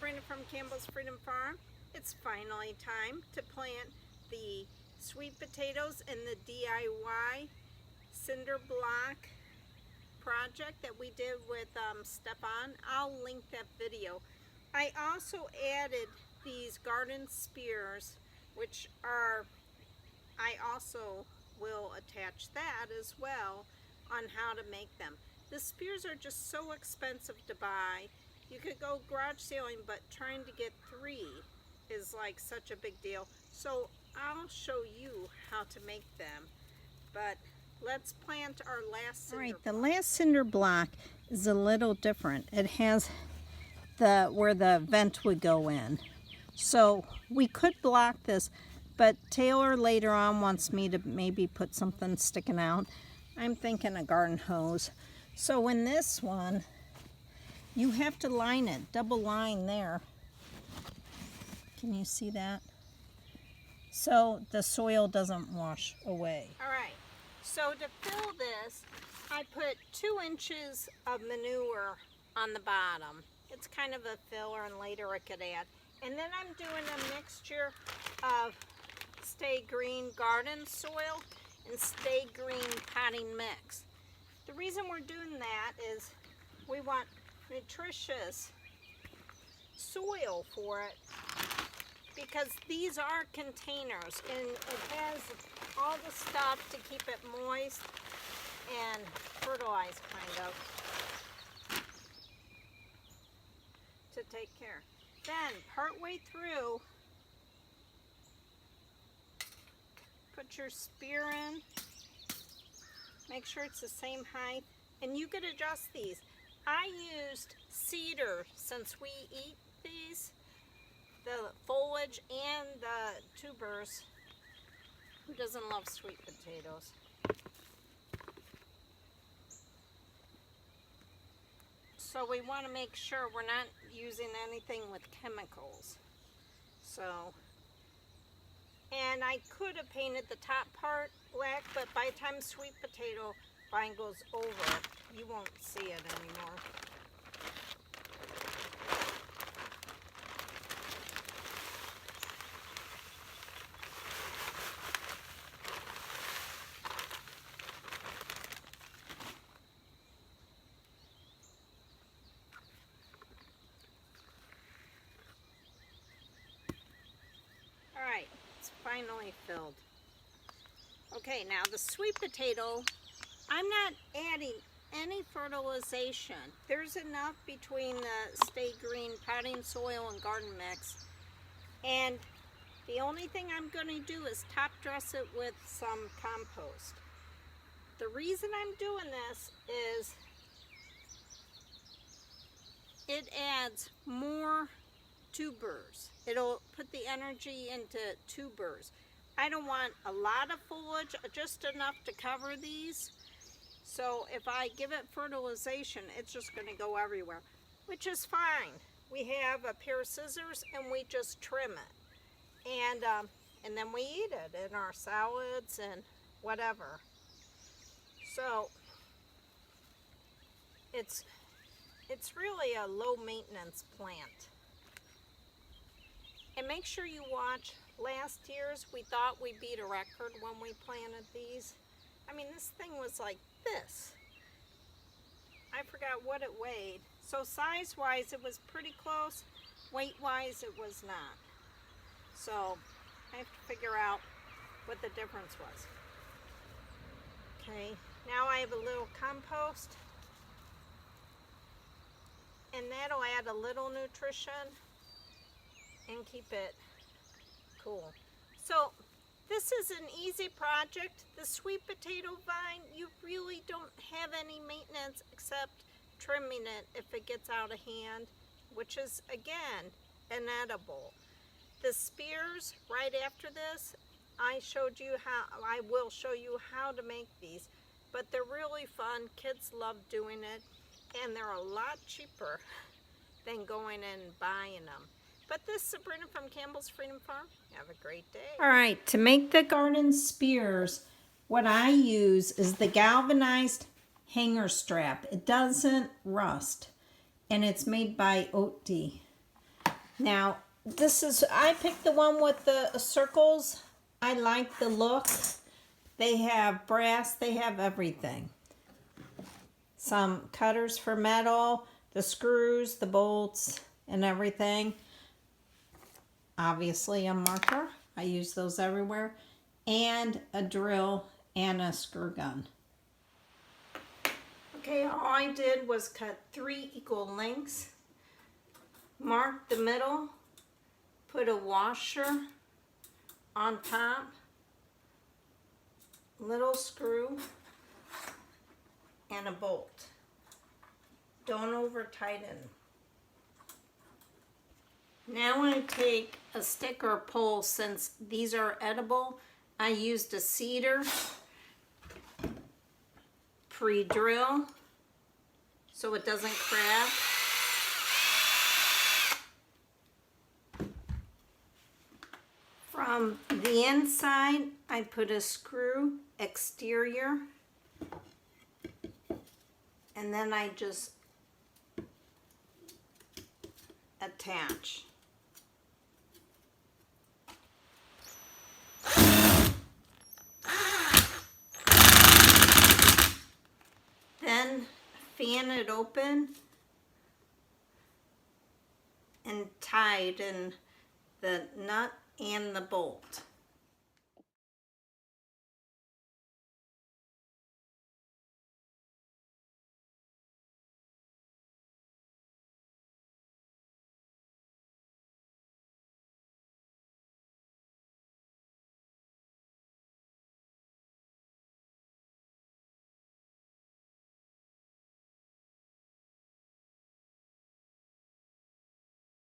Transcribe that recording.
Sabrina from Campbell's Freedom Farm. It's finally time to plant the sweet potatoes in the DIY Cinder-block project that we did with Stefan. I'll link that video. I also added these garden spears, which are, I also will attach that as well on how to make them. The spears are just so expensive to buy. You could go garage sailing, but trying to get 3 is like such a big deal. So I'll show you how to make them. But let's plant our last cinder block. All right, the last cinder block is a little different. It has where the vent would go in. So we could block this, but Taylor later on wants me to maybe put something sticking out. I'm thinking a garden hose. So in this one, you have to line it, double line there. Can you see that? So the soil doesn't wash away. All right, so to fill this, I put 2 inches of manure on the bottom. It's kind of a filler, and later I could add. And then I'm doing a mixture of Stay Green garden soil and Stay Green potting mix. The reason we're doing that is we want nutritious soil for it, because these are containers and it has all the stuff to keep it moist and fertilized, kind of, to take care. Then partway through, put your spear in, make sure it's the same height, and you could adjust these. I used cedar since we eat these, the foliage and the tubers. Who doesn't love sweet potatoes? So we want to make sure we're not using anything with chemicals. So, and I could have painted the top part black, but by the time sweet potato vine goes over, you won't see it anymore. All right, it's finally filled. Okay, now the sweet potato, I'm not adding any fertilization. There's enough between the Stay Green potting soil and garden mix. And the only thing I'm going to do is top dress it with some compost. The reason I'm doing this is it adds more tubers. It'll put the energy into tubers. I don't want a lot of foliage, just enough to cover these. So if I give it fertilization, it's just going to go everywhere, which is fine. We have a pair of scissors and we just trim it. And then we eat it in our salads and whatever. So it's really a low maintenance plant. And make sure you watch last year's. We thought we beat a record when we planted these. I mean, this thing was like this. I forgot what it weighed. So size-wise, it was pretty close. Weight-wise, it was not. So I have to figure out what the difference was. Okay, now I have a little compost. And that'll add a little nutrition and keep it cool. So this is an easy project. The sweet potato vine, you really don't have any maintenance except trimming it if it gets out of hand, which is, again, inedible. The spears, right after this, I will show you how to make these, but they're really fun. Kids love doing it, and they're a lot cheaper than going and buying them. But this is Sabrina from Campbell's Freedom Farm. Have a great day. All right, to make the garden spears, what I use is the galvanized hanger strap. It doesn't rust, and it's made by Oatly. Now, I picked the one with the circles. I like the look. They have brass, they have everything. Some cutters for metal, the screws, the bolts, and everything. Obviously a marker. I use those everywhere. And a drill and a screw gun. Okay, all I did was cut 3 equal lengths. Mark the middle. Put a washer on top. Little screw. And a bolt. Don't over tighten. Now I take a stick or a pole. Since these are edible, I used a cedar pre-drill so it doesn't crack. From the inside, I put a screw exterior, and then I just attach. Then fan it open and tighten the nut and the bolt.